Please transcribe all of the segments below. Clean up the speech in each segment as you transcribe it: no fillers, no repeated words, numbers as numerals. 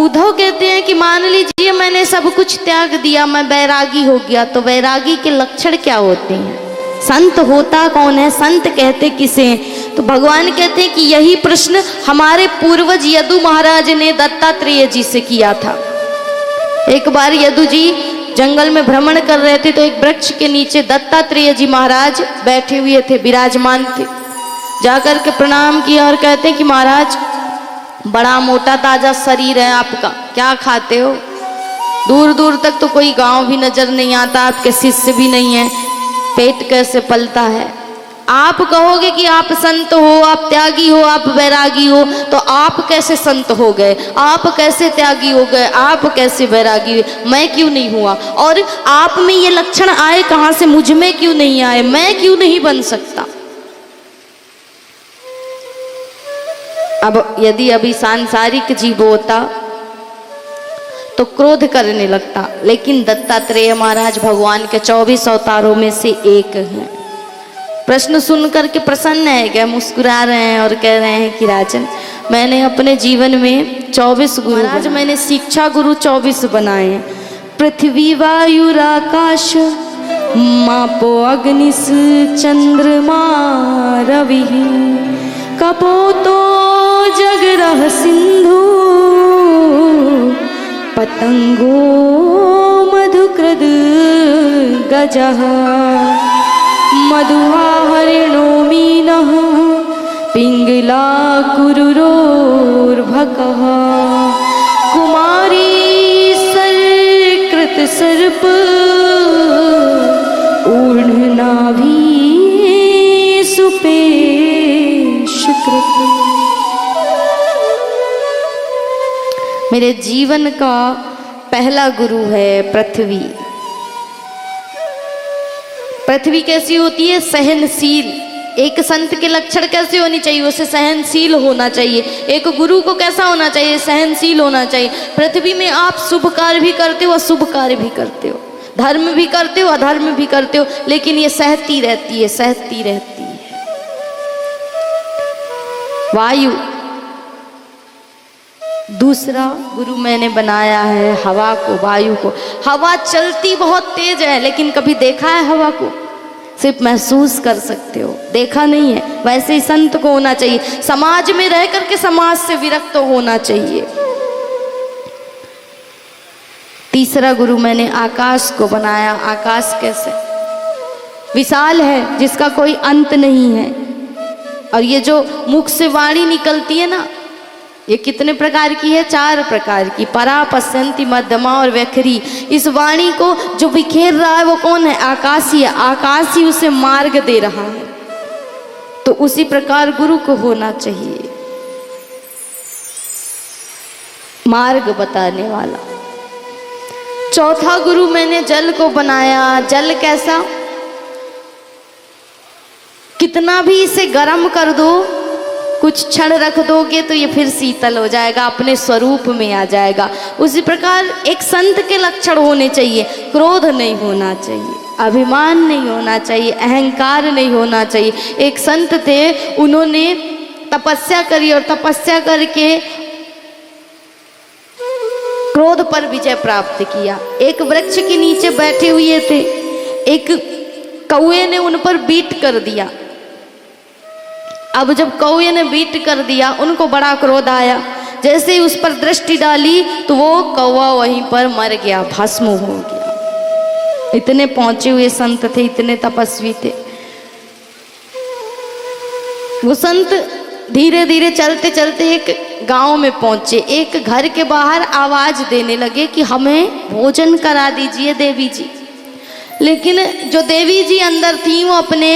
उद्धव कहते हैं कि मान लीजिए मैंने सब कुछ त्याग दिया, मैं बैरागी हो गया, तो बैरागी के लक्षण क्या होते हैं? संत होता कौन है? संत कहते किसे हैं? तो भगवान कहते हैं कि यही प्रश्न हमारे पूर्वज यदु महाराज ने दत्तात्रेय जी से किया था। एक बार यदु जी जंगल में भ्रमण कर रहे थे, तो एक वृक्ष के नीचे दत्तात्रेय जी महाराज बैठे हुए थे, विराजमान थे। जाकर के प्रणाम किया और कहते हैं कि महाराज बड़ा मोटा ताजा शरीर है आपका, क्या खाते हो? दूर दूर तक तो कोई गांव भी नजर नहीं आता, आपके शिष्य भी नहीं है, पेट कैसे पलता है? आप कहोगे कि आप संत हो, आप त्यागी हो, आप वैरागी हो, तो आप कैसे संत हो गए? आप कैसे त्यागी हो गए? आप कैसे वैरागी हुए? मैं क्यों नहीं हुआ? और आप में ये लक्षण आए कहाँ से? मुझ में क्यों नहीं आए? मैं क्यों नहीं बन सकता? अब यदि अभी सांसारिक जीव होता तो क्रोध करने लगता, लेकिन दत्तात्रेय महाराज भगवान के 24 अवतारों में से एक हैं। प्रश्न सुन करके प्रसन्न है क्या? मुस्कुरा रहे हैं और कह रहे हैं कि राजन, मैंने अपने जीवन में 24 गुरु, महाराज मैंने शिक्षा गुरु 24 बनाए हैं। पृथ्वी वायु आकाश मापो अग्निस चंद्रमा रवि कपोतो जगरह सिंधु पतंगो मधुकृद गजः मधुहा हरिणो मीनः पिंगला कुरुरोर्भकः कुमारी सर्कृत सर्प ऊर्ध्नाभि सुपे शुक्रकृत। मेरे जीवन का पहला गुरु है पृथ्वी। पृथ्वी कैसी होती है? सहनशील। एक संत के लक्षण कैसे होनी चाहिए? उसे सहनशील होना चाहिए। एक गुरु को कैसा होना चाहिए? सहनशील होना चाहिए। पृथ्वी में आप शुभ कार्य भी करते हो, अशुभ कार्य भी करते हो, धर्म भी करते हो, अधर्म भी करते हो, लेकिन ये सहती रहती है, सहती रहती है। वायु, दूसरा गुरु मैंने बनाया है हवा को, वायु को। हवा चलती बहुत तेज है, लेकिन कभी देखा है हवा को? सिर्फ महसूस कर सकते हो, देखा नहीं है। वैसे ही संत को होना चाहिए, समाज में रह करके समाज से विरक्त होना चाहिए। तीसरा गुरु मैंने आकाश को बनाया। आकाश कैसे? विशाल है, जिसका कोई अंत नहीं है। और ये जो मुख से वाणी निकलती है ना, ये कितने प्रकार की है? 4 प्रकार की। परा, पश्यंती, मध्यमा और वैखरी। इस वाणी को जो बिखेर रहा है वो कौन है? आकाश ही है। आकाश ही उसे मार्ग दे रहा है। तो उसी प्रकार गुरु को होना चाहिए, मार्ग बताने वाला। चौथा गुरु मैंने जल को बनाया। जल कैसा? कितना भी इसे गर्म कर दो, कुछ क्षण रख दोगे तो ये फिर शीतल हो जाएगा, अपने स्वरूप में आ जाएगा। उसी प्रकार एक संत के लक्षण होने चाहिए। क्रोध नहीं होना चाहिए, अभिमान नहीं होना चाहिए, अहंकार नहीं होना चाहिए। एक संत थे, उन्होंने तपस्या करी और तपस्या करके क्रोध पर विजय प्राप्त किया। एक वृक्ष के नीचे बैठे हुए थे, एक कौए ने उन पर बीट कर दिया। अब जब कौए ने बीट कर दिया, उनको बड़ा क्रोध आया। जैसे ही उस पर दृष्टि डाली तो वो कौवा वहीं पर मर गया, भस्म हो गया। इतने पहुंचे हुए संत थे, इतने तपस्वी थे। वो संत धीरे धीरे चलते चलते एक गांव में पहुंचे। एक घर के बाहर आवाज देने लगे कि हमें भोजन करा दीजिए देवी जी। लेकिन जो देवी जी अंदर थी वो अपने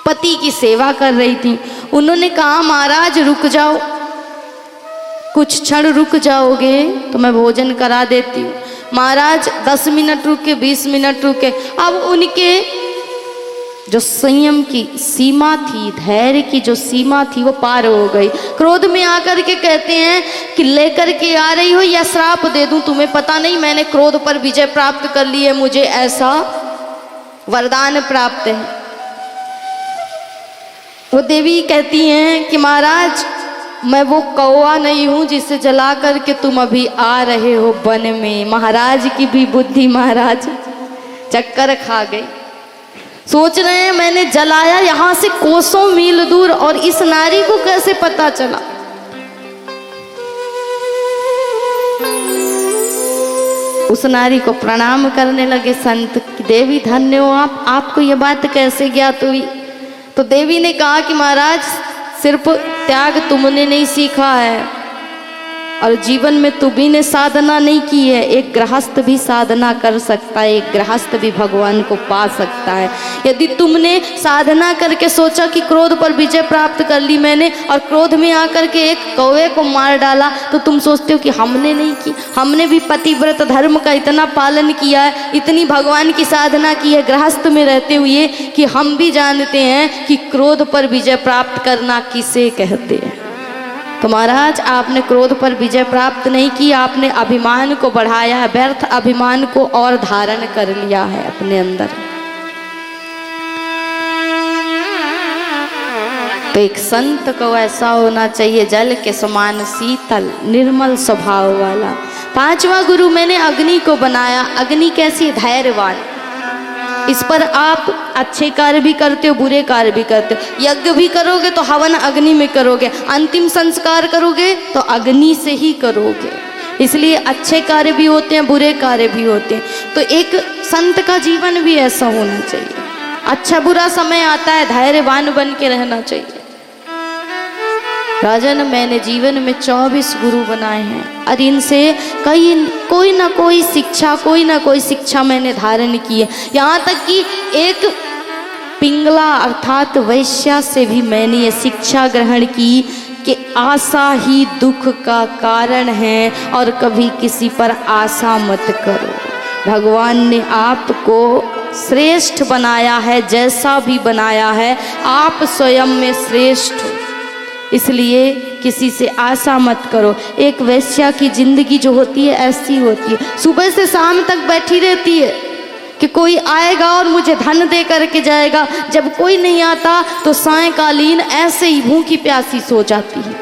पति की सेवा कर रही थी। उन्होंने कहा महाराज रुक जाओ, कुछ क्षण रुक जाओगे तो मैं भोजन करा देती हूँ। महाराज 10 मिनट रुके, 20 मिनट रुके। अब उनके जो संयम की सीमा थी, धैर्य की जो सीमा थी, वो पार हो गई। क्रोध में आकर के कहते हैं कि लेकर के आ रही हो या श्राप दे दूं तुम्हें? पता नहीं, मैंने क्रोध पर विजय प्राप्त कर ली है, मुझे ऐसा वरदान प्राप्त है। वो देवी कहती हैं कि महाराज मैं वो कौवा नहीं हूँ जिसे जला करके तुम अभी आ रहे हो वन में। महाराज की भी बुद्धि महाराज चक्कर खा गई। सोच रहे हैं मैंने जलाया यहाँ से कोसों मील दूर, और इस नारी को कैसे पता चला। उस नारी को प्रणाम करने लगे संत कि देवी धन्य हो आप, आपको ये बात कैसे ज्ञात हुई। तो देवी ने कहा कि महाराज सिर्फ त्याग तुमने नहीं सीखा है और जीवन में तुम्ही ने साधना नहीं की है, एक गृहस्थ भी साधना कर सकता है, एक गृहस्थ भी भगवान को पा सकता है। यदि तुमने साधना करके सोचा कि क्रोध पर विजय प्राप्त कर ली मैंने, और क्रोध में आकर के एक कौवे को मार डाला, तो तुम सोचते हो कि हमने नहीं की। हमने भी पतिव्रत धर्म का इतना पालन किया है, इतनी भगवान की साधना की है गृहस्थ में रहते हुए, कि हम भी जानते हैं कि क्रोध पर विजय प्राप्त करना किसे कहते हैं। तो महाराज आपने क्रोध पर विजय प्राप्त नहीं की, आपने अभिमान को बढ़ाया है, व्यर्थ अभिमान को और धारण कर लिया है अपने अंदर। तो एक संत को ऐसा होना चाहिए, जल के समान शीतल निर्मल स्वभाव वाला। पांचवा गुरु मैंने अग्नि को बनाया। अग्नि कैसी? धैर्यवान। इस पर आप अच्छे कार्य भी करते हो, बुरे कार्य भी करते हो। यज्ञ भी करोगे तो हवन अग्नि में करोगे, अंतिम संस्कार करोगे तो अग्नि से ही करोगे। इसलिए अच्छे कार्य भी होते हैं, बुरे कार्य भी होते हैं। तो एक संत का जीवन भी ऐसा होना चाहिए। अच्छा बुरा समय आता है, धैर्यवान बन के रहना चाहिए। राजन मैंने जीवन में 24 गुरु बनाए हैं, और इनसे कोई ना कोई शिक्षा मैंने धारण की है। यहाँ तक कि एक पिंगला अर्थात वैश्या से भी मैंने ये शिक्षा ग्रहण की कि आशा ही दुख का कारण है, और कभी किसी पर आशा मत करो। भगवान ने आपको श्रेष्ठ बनाया है, जैसा भी बनाया है आप स्वयं में श्रेष्ठ हो, इसलिए किसी से आशा मत करो। एक वैश्या की जिंदगी जो होती है ऐसी होती है, सुबह से शाम तक बैठी रहती है कि कोई आएगा और मुझे धन दे करके जाएगा। जब कोई नहीं आता तो सायंकालीन ऐसे ही भूखी प्यासी सो जाती है।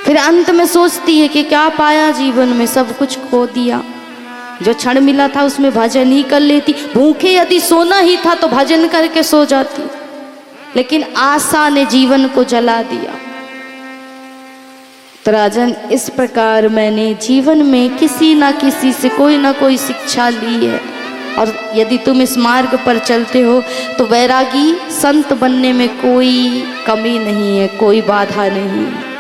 फिर अंत में सोचती है कि क्या पाया जीवन में, सब कुछ खो दिया। जो क्षण मिला था उसमें भजन ही कर लेती। भूखे यदि सोना ही था तो भजन करके सो जाती, लेकिन आशा ने जीवन को जला दिया। तो राजन इस प्रकार मैंने जीवन में किसी ना किसी से कोई ना कोई शिक्षा ली है, और यदि तुम इस मार्ग पर चलते हो तो वैरागी संत बनने में कोई कमी नहीं है, कोई बाधा नहीं है।